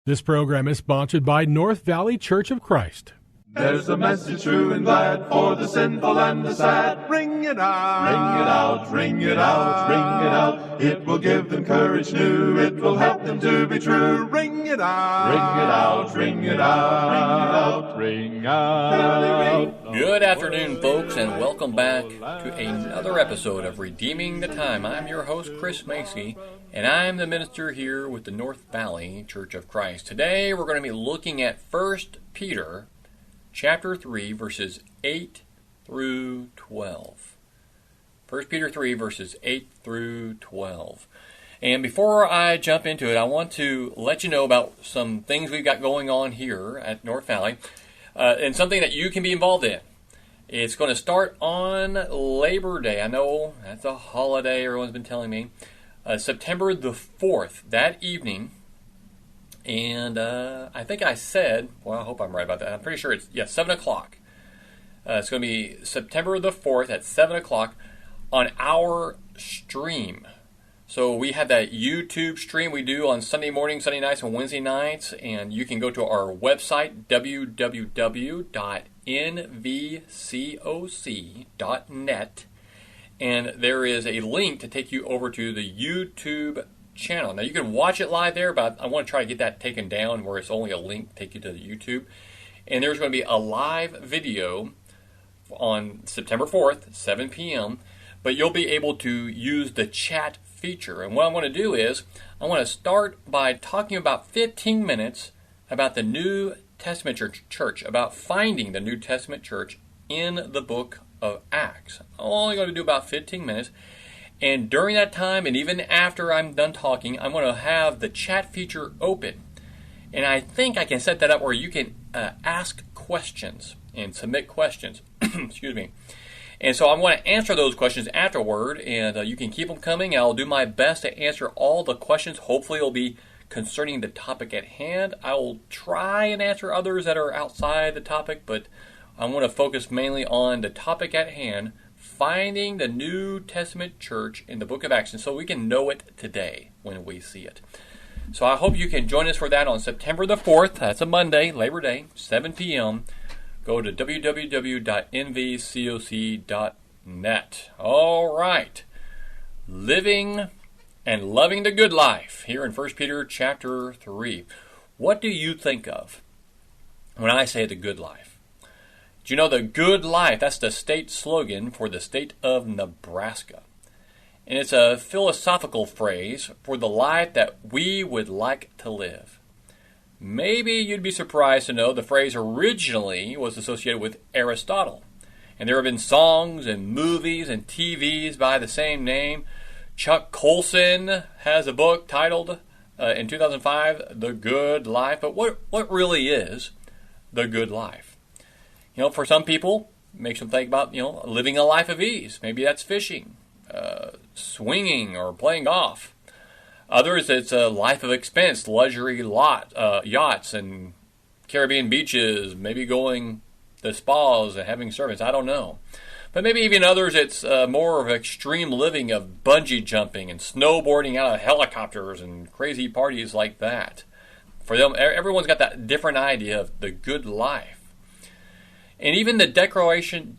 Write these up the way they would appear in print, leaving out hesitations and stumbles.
This program is sponsored by North Valley Church of Christ. There's a message true and glad for the sinful and the sad. Ring it out, ring it out, ring it out, ring it out. It will give them courage new, it will help them to be true. Ring it out, ring it out, ring it out, ring it out, ring out. Good afternoon, folks, and welcome back to another episode of Redeeming the Time. I'm your host, Chris Macy, and I'm the minister here with the North Valley Church of Christ. Today, we're going to be looking at 1 Peter chapter 3, verses 8 through 12. 1 Peter 3, verses 8 through 12. And before I jump into it, I want to let you know about some things we've got going on here at North Valley, and something that you can be involved in. It's going to start on Labor Day. I know that's a holiday, everyone's been telling me. September the 4th, that evening. And I think I said, well, I hope I'm right about that. I'm pretty sure it's, 7 o'clock. It's going to be September the 4th at 7 o'clock on our stream. So we have that YouTube stream we do on Sunday mornings, Sunday nights, and Wednesday nights. And you can go to our website, www.nvcoc.net. And there is a link to take you over to the YouTube channel. Now you can watch it live there, but I want to try to get that taken down where it's only a link to take you to the YouTube. And there's going to be a live video on September 4th, 7 p.m. But you'll be able to use the chat feature. And what I want to do is, I want to start by talking about 15 minutes about the New Testament church, about finding the New Testament church in the book of Acts. I'm only going to do about 15 minutes. And during that time, and even after I'm done talking, I'm going to have the chat feature open. And I think I can set that up where you can ask questions and submit questions. Excuse me. And so I'm going to answer those questions afterward, and you can keep them coming. I'll do my best to answer all the questions. Hopefully it'll be concerning the topic at hand. I will try and answer others that are outside the topic, but I want to focus mainly on the topic at hand, finding the New Testament church in the book of Acts, so we can know it today when we see it. So I hope you can join us for that on September the 4th. That's a Monday, Labor Day, 7 p.m. Go to www.nvcoc.net. All right. Living and loving the good life here in 1 Peter chapter 3. What do you think of when I say the good life? Do you know the good life? That's the state slogan for the state of Nebraska. And it's a philosophical phrase for the life that we would like to live. Maybe you'd be surprised to know the phrase originally was associated with Aristotle. And there have been songs and movies and TVs by the same name. Chuck Colson has a book titled, in 2005, The Good Life. But what really is the good life? You know, for some people, it makes them think about, living a life of ease. Maybe that's fishing, swinging, or playing golf. Others, it's a life of expense, luxury yachts and Caribbean beaches, maybe going to spas and having servants. I don't know. But maybe even others, it's more of extreme living of bungee jumping and snowboarding out of helicopters and crazy parties like that. For them, everyone's got that different idea of the good life. And even the Declaration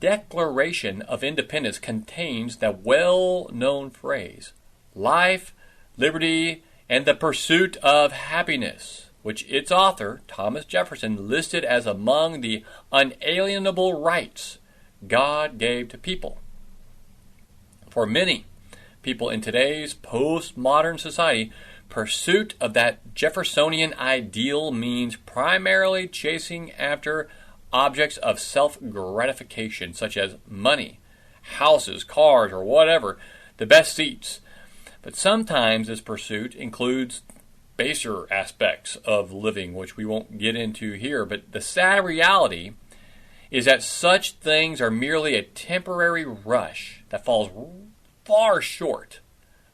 of Independence contains that well-known phrase, life, liberty, and the pursuit of happiness, which its author, Thomas Jefferson, listed as among the unalienable rights God gave to people. For many people in today's postmodern society, pursuit of that Jeffersonian ideal means primarily chasing after objects of self-gratification, such as money, houses, cars, or whatever, the best seats. But sometimes this pursuit includes baser aspects of living, which we won't get into here. But the sad reality is that such things are merely a temporary rush that falls far short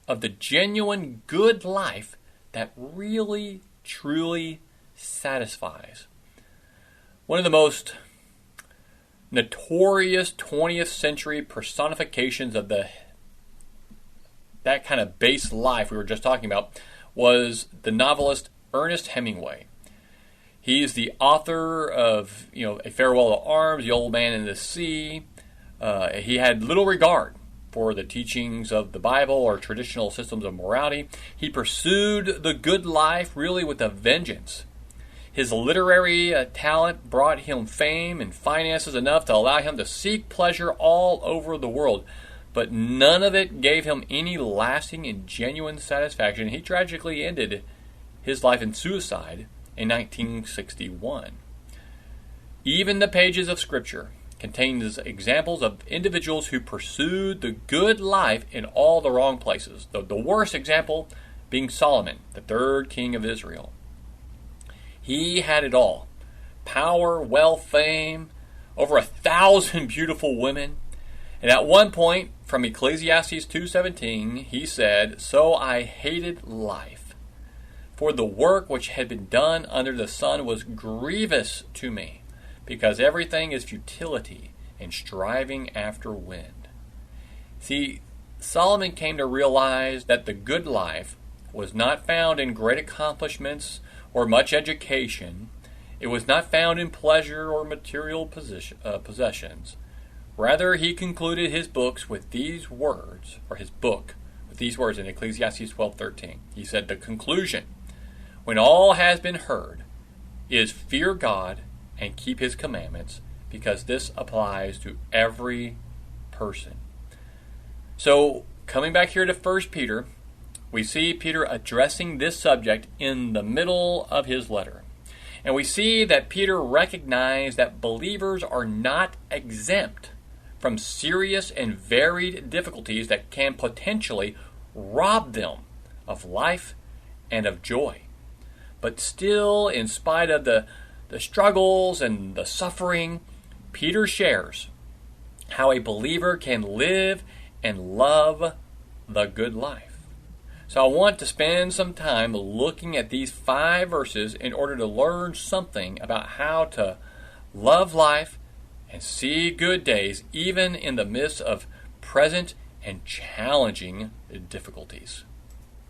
of the genuine good life that really, truly satisfies. One of the most notorious 20th century personifications of that kind of base life we were just talking about was the novelist Ernest Hemingway. He's the author of, A Farewell to Arms, The Old Man and the Sea. He had little regard for the teachings of the Bible or traditional systems of morality. He pursued the good life really with a vengeance. His literary talent brought him fame and finances enough to allow him to seek pleasure all over the world. But none of it gave him any lasting and genuine satisfaction. He tragically ended his life in suicide in 1961. Even the pages of Scripture contains examples of individuals who pursued the good life in all the wrong places. The worst example being Solomon, the third king of Israel. He had it all: power, wealth, fame, over 1,000 beautiful women. And at one point, from Ecclesiastes 2:17, he said, "So I hated life, for the work which had been done under the sun was grievous to me, because everything is futility and striving after wind." See, Solomon came to realize that the good life was not found in great accomplishments or much education. It was not found in pleasure or material possessions. Rather, he concluded his books with these words, or his book with these words in Ecclesiastes 12:13. He said, "The conclusion, when all has been heard, is fear God and keep his commandments, because this applies to every person." So, coming back here to 1 Peter, we see Peter addressing this subject in the middle of his letter. And we see that Peter recognized that believers are not exempt from serious and varied difficulties that can potentially rob them of life and of joy. But still, in spite of the struggles and the suffering, Peter shares how a believer can live and love the good life. So I want to spend some time looking at these 5 verses in order to learn something about how to love life and see good days even in the midst of present and challenging difficulties.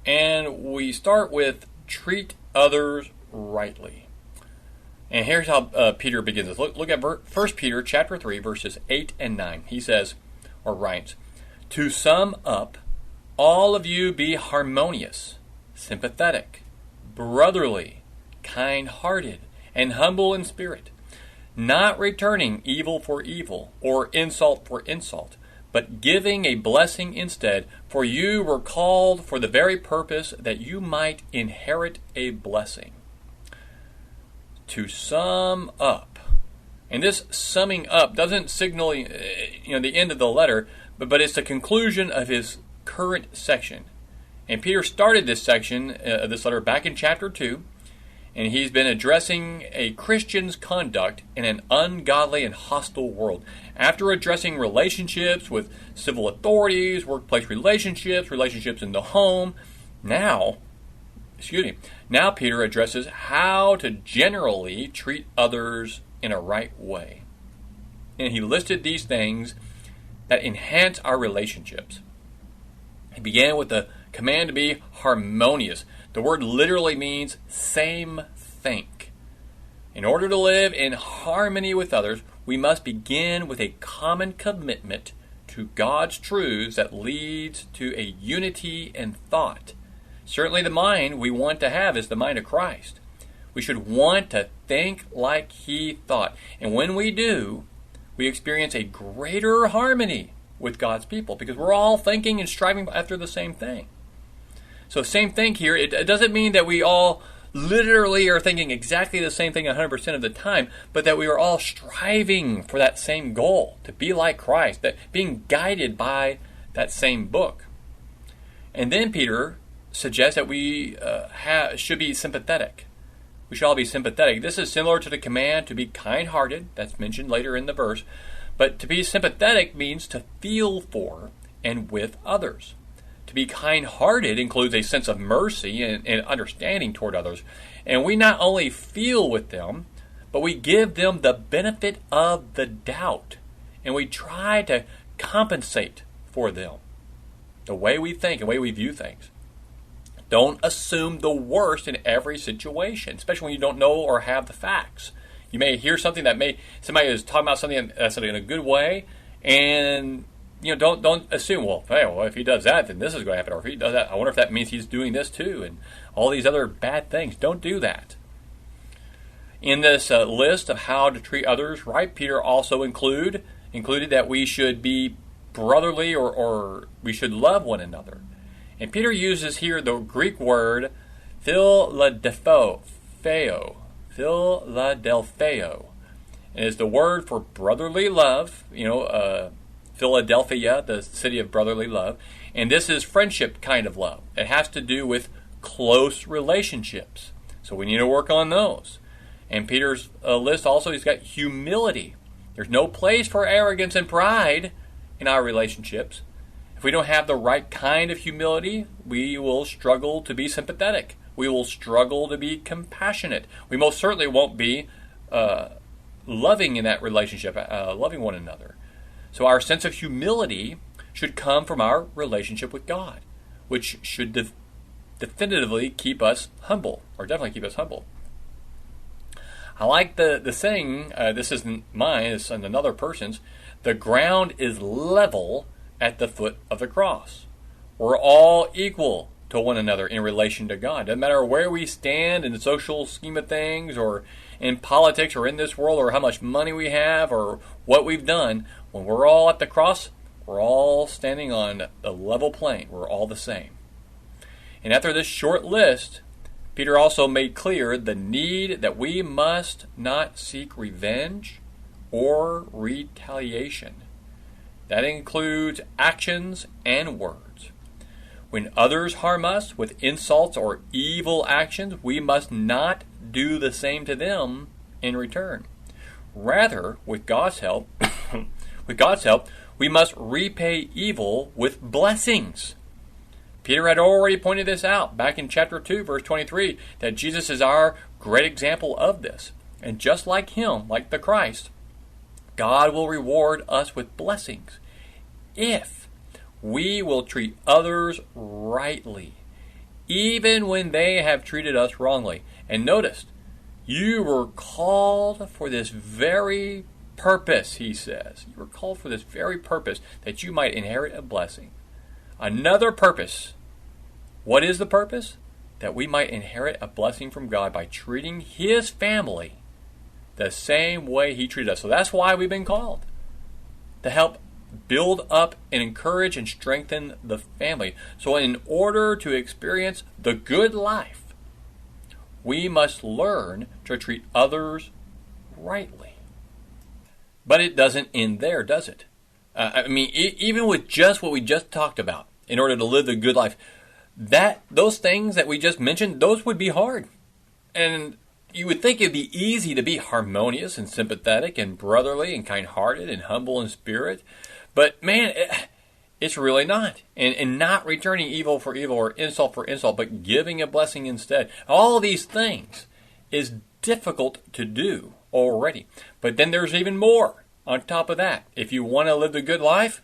And we start with treat others rightly. And here's how Peter begins this. Look at 1 Peter chapter 3, verses 8 and 9. He says, or writes, "To sum up, all of you be harmonious, sympathetic, brotherly, kind-hearted, and humble in spirit, not returning evil for evil or insult for insult, but giving a blessing instead, for you were called for the very purpose that you might inherit a blessing." To sum up. And this summing up doesn't signal the end of the letter, but it's the conclusion of his current section. And Peter started this section of this letter back in chapter 2, and he's been addressing a Christian's conduct in an ungodly and hostile world. After addressing relationships with civil authorities, workplace relationships, relationships in the home, now Peter addresses how to generally treat others in a right way. And he listed these things that enhance our relationships. He began with the command to be harmonious. The word literally means same think. In order to live in harmony with others, we must begin with a common commitment to God's truths that leads to a unity in thought. Certainly the mind we want to have is the mind of Christ. We should want to think like he thought. And when we do, we experience a greater harmony with God's people, because we're all thinking and striving after the same thing. So same thing here, it doesn't mean that we all literally are thinking exactly the same thing 100% of the time, but that we are all striving for that same goal, to be like Christ, that being guided by that same book. And then Peter suggests that we should be sympathetic. We should all be sympathetic. This is similar to the command to be kind-hearted, that's mentioned later in the verse. But to be sympathetic means to feel for and with others. To be kind-hearted includes a sense of mercy and understanding toward others. And we not only feel with them, but we give them the benefit of the doubt. And we try to compensate for them, the way we think and the way we view things. Don't assume the worst in every situation, especially when you don't know or have the facts. You may hear something somebody is talking about something that's in a good way, and don't assume, well, if he does that, then this is going to happen, or if he does that, I wonder if that means he's doing this too, and all these other bad things. Don't do that. In this list of how to treat others right, Peter also included that we should be brotherly, or we should love one another. And Peter uses here the Greek word Philadelpheo. Philadelpheo. And is the word for brotherly love, Philadelphia, the city of brotherly love. And this is friendship kind of love. It has to do with close relationships. So we need to work on those. And Peter's list also, he's got humility. There's no place for arrogance and pride in our relationships. If we don't have the right kind of humility, we will struggle to be sympathetic. We will struggle to be compassionate. We most certainly won't be loving in that relationship, loving one another. So our sense of humility should come from our relationship with God, which should definitively keep us humble, or definitely keep us humble. I like the saying, this isn't mine, it's another person's, the ground is level at the foot of the cross. We're all equal to one another in relation to God. Doesn't matter where we stand in the social scheme of things, or in politics, or in this world, or how much money we have, or what we've done. When we're all at the cross, we're all standing on a level plane. We're all the same. And after this short list, Peter also made clear the need that we must not seek revenge or retaliation. That includes actions and words. When others harm us with insults or evil actions, we must not do the same to them in return. Rather, with God's help, we must repay evil with blessings. Peter had already pointed this out back in chapter 2, verse 23, that Jesus is our great example of this. And just like him, like the Christ, God will reward us with blessings if we will treat others rightly, even when they have treated us wrongly. And notice, you were called for this very purpose, he says. You were called for this very purpose, that you might inherit a blessing. Another purpose. What is the purpose? That we might inherit a blessing from God by treating his family the same way he treated us. So that's why we've been called, to help build up and encourage and strengthen the family. So in order to experience the good life, we must learn to treat others rightly. But it doesn't end there, does it? Even with just what we just talked about, in order to live the good life, those things that we just mentioned, those would be hard. And you would think it'd be easy to be harmonious and sympathetic and brotherly and kind-hearted and humble in spirit. But man, it's really not. And not returning evil for evil or insult for insult, but giving a blessing instead. All these things is difficult to do already. But then there's even more on top of that. If you want to live the good life,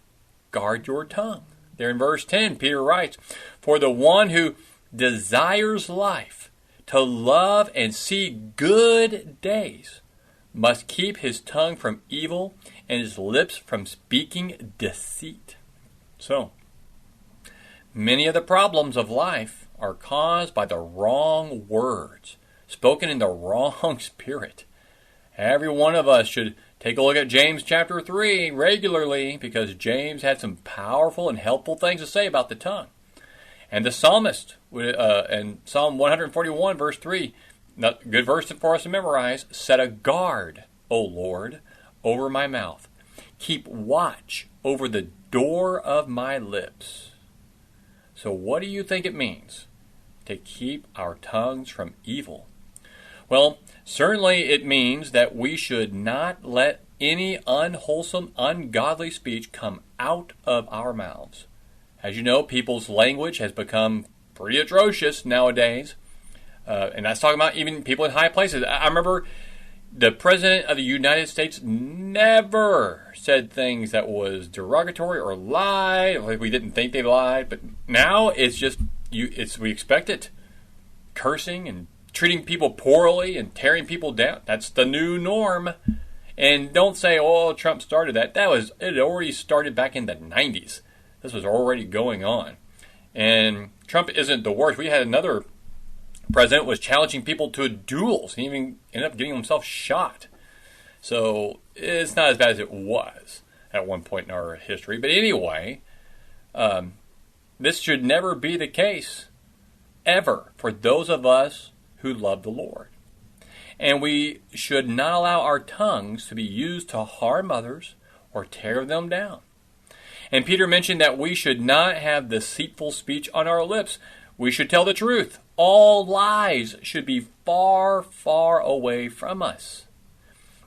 guard your tongue. There in verse 10, Peter writes, "For the one who desires life, to love and see good days, must keep his tongue from evil and his lips from speaking deceit." So, many of the problems of life are caused by the wrong words, spoken in the wrong spirit. Every one of us should take a look at James chapter 3 regularly, because James had some powerful and helpful things to say about the tongue. And the psalmist, in Psalm 141, verse 3, good verse for us to memorize, "Set a guard, O Lord, over my mouth. Keep watch over the door of my lips." So what do you think it means to keep our tongues from evil? Well, certainly it means that we should not let any unwholesome, ungodly speech come out of our mouths. As you know, people's language has become pretty atrocious nowadays. And that's talking about even people in high places. I remember the President of the United States never said things that was derogatory or lied. We didn't think they lied. But now it's just, we expect it. Cursing and treating people poorly and tearing people down. That's the new norm. And don't say, oh, Trump started that. It already started back in the 90s. This was already going on. And Trump isn't the worst. We had another president was challenging people to duels. He even ended up getting himself shot. So it's not as bad as it was at one point in our history. But anyway, this should never be the case, ever, for those of us who love the Lord. And we should not allow our tongues to be used to harm others or tear them down. And Peter mentioned that we should not have deceitful speech on our lips. We should tell the truth. All lies should be far, far away from us.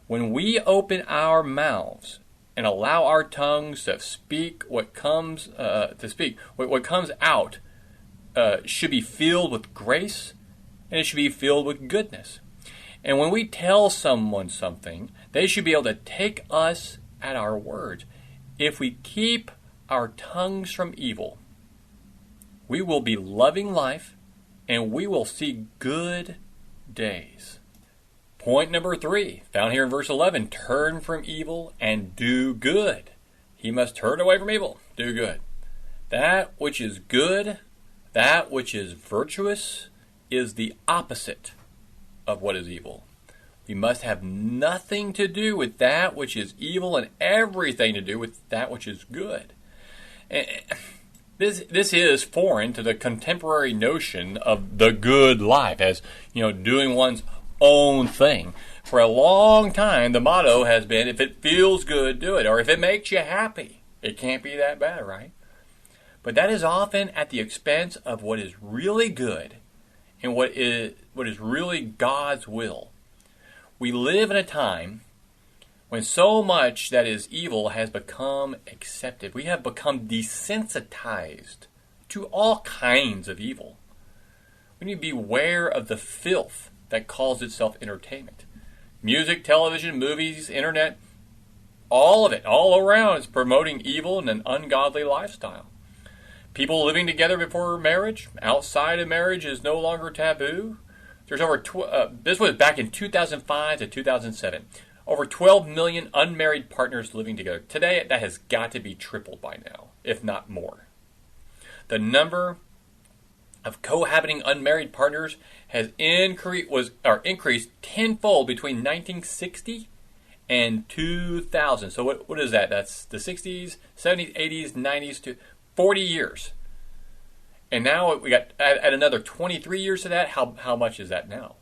When we open our mouths and allow our tongues to speak what comes what comes out should be filled with grace, and it should be filled with goodness. And when we tell someone something, they should be able to take us at our words. If we keep our tongues from evil, we will be loving life, and we will see good days. Point number 3, found here in verse 11, turn from evil and do good. He must turn away from evil, do good. That which is good, that which is virtuous, is the opposite of what is evil. We must have nothing to do with that which is evil and everything to do with that which is good. This is foreign to the contemporary notion of the good life as, doing one's own thing. For a long time, the motto has been, if it feels good, do it. Or if it makes you happy, it can't be that bad, right? But that is often at the expense of what is really good and what is really God's will. We live in a time when so much that is evil has become accepted. We have become desensitized to all kinds of evil. We need to beware of the filth that calls itself entertainment. Music, television, movies, internet, all of it, all around is promoting evil and an ungodly lifestyle. People living together before marriage, outside of marriage, is no longer taboo. There's this was back in 2005 to 2007. Over 12 million unmarried partners living together. Today, that has got to be tripled by now, if not more. The number of cohabiting unmarried partners has increased tenfold between 1960 and 2000. So what is that? That's the 60s, 70s, 80s, 90s to 40 years. And now we got add another 23 years to that. How much is that now?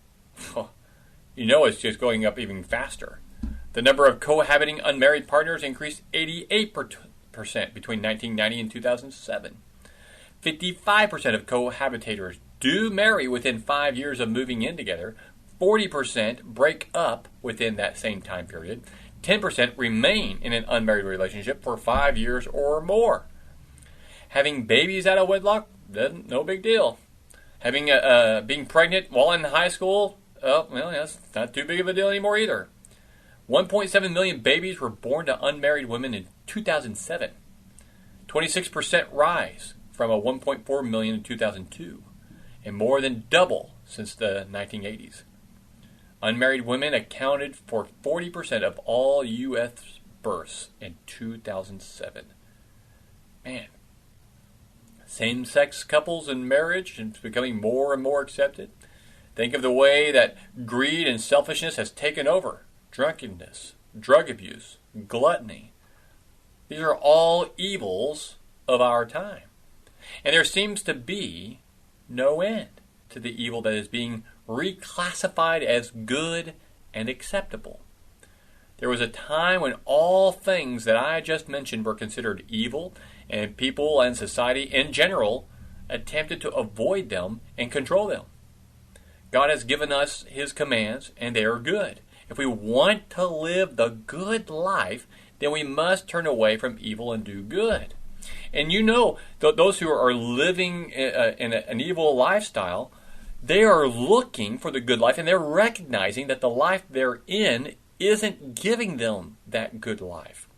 It's just going up even faster. The number of cohabiting unmarried partners increased 88% between 1990 and 2007. 55% of cohabitators do marry within 5 years of moving in together. 40% break up within that same time period. 10% remain in an unmarried relationship for 5 years or more. Having babies out of wedlock, no big deal. Having being pregnant while in high school, that's not too big of a deal anymore either. 1.7 million babies were born to unmarried women in 2007. 26% rise from a 1.4 million in 2002, and more than double since the 1980s. Unmarried women accounted for 40% of all U.S. births in 2007. Man. Same-sex couples in marriage is becoming more and more accepted. Think of the way that greed and selfishness has taken over. Drunkenness, drug abuse, gluttony. These are all evils of our time. And there seems to be no end to the evil that is being reclassified as good and acceptable. There was a time when all things that I just mentioned were considered evil, and people and society in general attempted to avoid them and control them. God has given us His commands, and they are good. If we want to live the good life, then we must turn away from evil and do good. And those who are living in an evil lifestyle, they are looking for the good life, and they're recognizing that the life they're in isn't giving them that good life.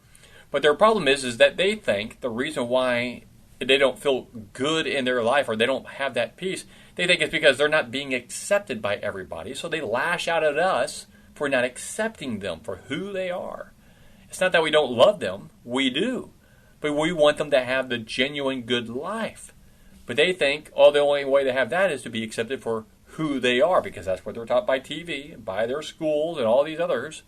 But their problem is that they think the reason why they don't feel good in their life or they don't have that peace, they think it's because they're not being accepted by everybody. So they lash out at us for not accepting them for who they are. It's not that we don't love them. We do. But we want them to have the genuine good life. But they think, the only way to have that is to be accepted for who they are, because that's what they're taught by TV and by their schools and all these others.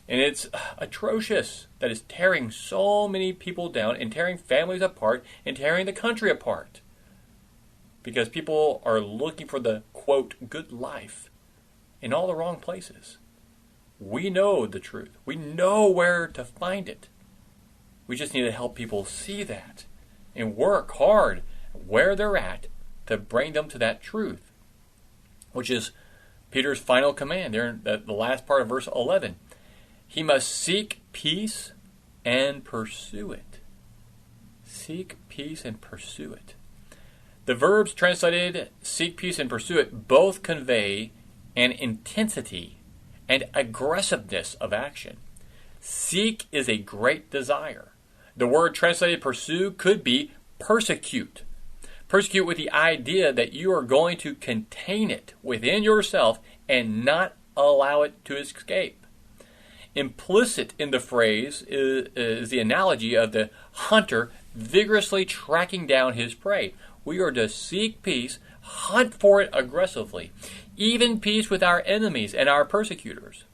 And it's atrocious that is tearing so many people down and tearing families apart and tearing the country apart. Because people are looking for the, quote, good life in all the wrong places. We know the truth. We know where to find it. We just need to help people see that and work hard where they're at to bring them to that truth, which is Peter's final command there in the last part of verse 11. He must seek peace and pursue it. Seek peace and pursue it. The verbs translated seek peace and pursue it both convey an intensity and aggressiveness of action. Seek is a great desire. The word translated pursue could be persecute. Persecute with the idea that you are going to contain it within yourself and not allow it to escape. Implicit in the phrase is the analogy of the hunter vigorously tracking down his prey. We are to seek peace, hunt for it aggressively, even peace with our enemies and our persecutors.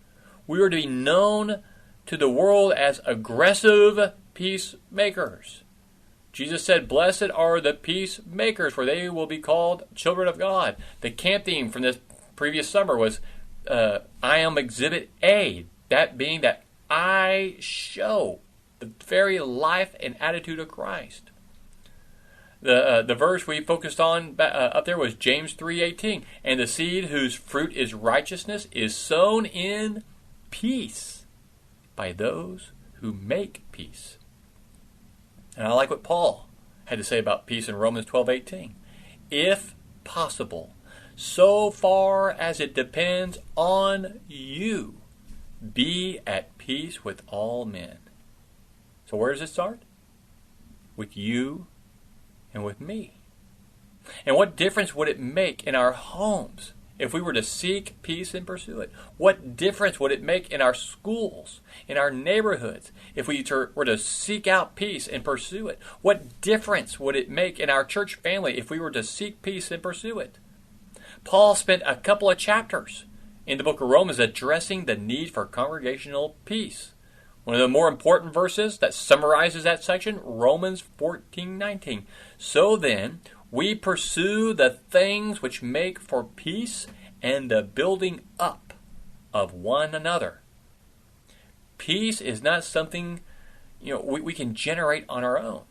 We are to be known to the world as aggressive peacemakers. Jesus said, "Blessed are the peacemakers, for they will be called children of God." The camp theme from this previous summer was, I am Exhibit A. That being that I show the very life and attitude of Christ. The verse we focused on up there was James 3:18. And the seed whose fruit is righteousness is sown in peace by those who make peace. And I like what Paul had to say about peace in Romans 12:18. If possible, so far as it depends on you, be at peace with all men. So where does it start? With you and with me. And what difference would it make in our homes if we were to seek peace and pursue it? What difference would it make in our schools, in our neighborhoods, if we were to seek out peace and pursue it? What difference would it make in our church family if we were to seek peace and pursue it? Paul spent a couple of chapters in the book of Romans addressing the need for congregational peace. One of the more important verses that summarizes that section, Romans 14:19. So then, we pursue the things which make for peace and the building up of one another. Peace is not something we can generate on our own.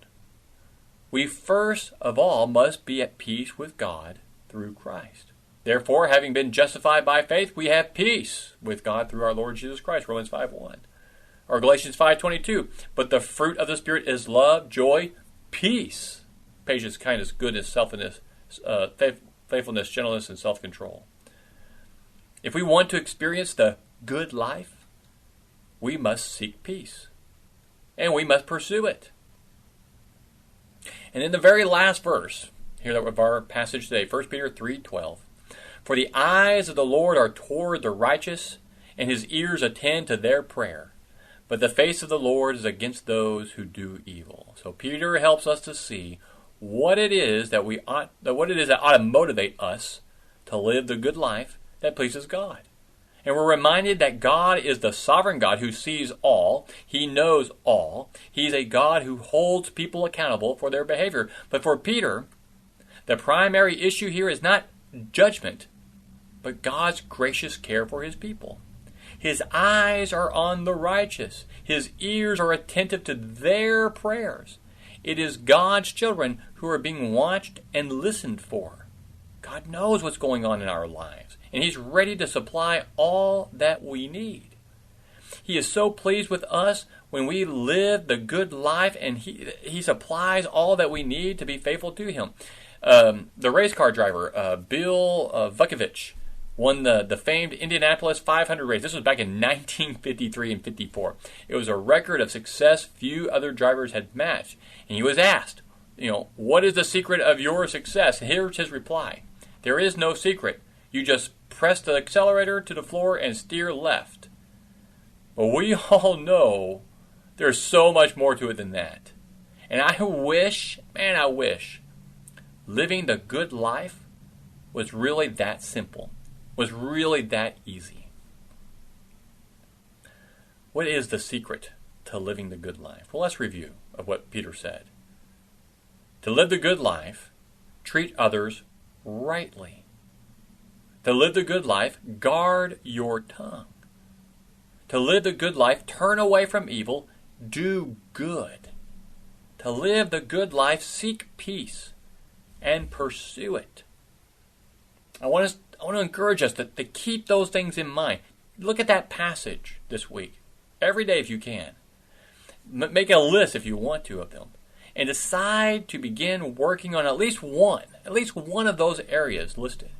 We first of all must be at peace with God through Christ. Therefore, having been justified by faith, we have peace with God through our Lord Jesus Christ, Romans 5:1. Or Galatians 5:22. But the fruit of the Spirit is love, joy, peace, patience, kindness, goodness, faithfulness, gentleness, and self-control. If we want to experience the good life, we must seek peace. And we must pursue it. And in the very last verse, here of our passage today, 1 Peter 3:12. For the eyes of the Lord are toward the righteous, and his ears attend to their prayer. But the face of the Lord is against those who do evil. So Peter helps us to see what it is that ought to motivate us to live the good life that pleases God. And we're reminded that God is the sovereign God who sees all. He knows all. He's a God who holds people accountable for their behavior. But for Peter, the primary issue here is not judgment, but God's gracious care for his people. His eyes are on the righteous. His ears are attentive to their prayers. It is God's children who are being watched and listened for. God knows what's going on in our lives, and he's ready to supply all that we need. He is so pleased with us when we live the good life, and he supplies all that we need to be faithful to him. The race car driver, Bill Vukovich, won the famed Indianapolis 500 race. This was back in 1953 and 54. It was a record of success few other drivers had matched. And he was asked, what is the secret of your success? Here's his reply. There is no secret. You just press the accelerator to the floor and steer left. But we all know there's so much more to it than that. And I wish living the good life was really that simple, was really that easy. What is the secret to living the good life? Well, let's review of what Peter said. To live the good life, treat others rightly. To live the good life, guard your tongue. To live the good life, turn away from evil, do good. To live the good life, seek peace and pursue it. I want to encourage us to keep those things in mind. Look at that passage this week, every day if you can. Make a list if you want to of them. And decide to begin working on at least one of those areas listed.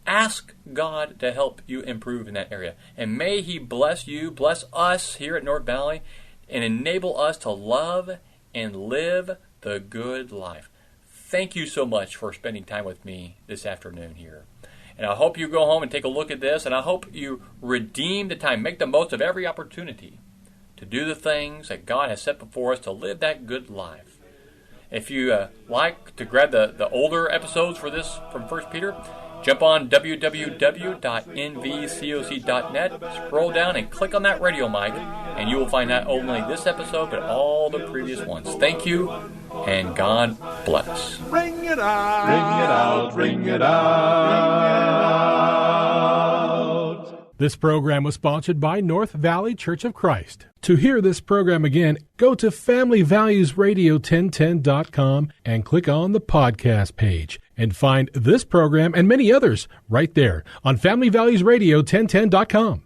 Ask God to help you improve in that area. And may He bless you, bless us here at North Valley, and enable us to love and live the good life. Thank you so much for spending time with me this afternoon here. And I hope you go home and take a look at this, and I hope you redeem the time, make the most of every opportunity to do the things that God has set before us to live that good life. If you like to grab the older episodes for this from 1 Peter, jump on www.nvcoc.net, scroll down and click on that radio mic, and you will find not only this episode, but all the previous ones. Thank you, and God bless. Ring it out, ring it out, ring it out. This program was sponsored by North Valley Church of Christ. To hear this program again, go to FamilyValuesRadio1010.com and click on the podcast page and find this program and many others right there on FamilyValuesRadio1010.com.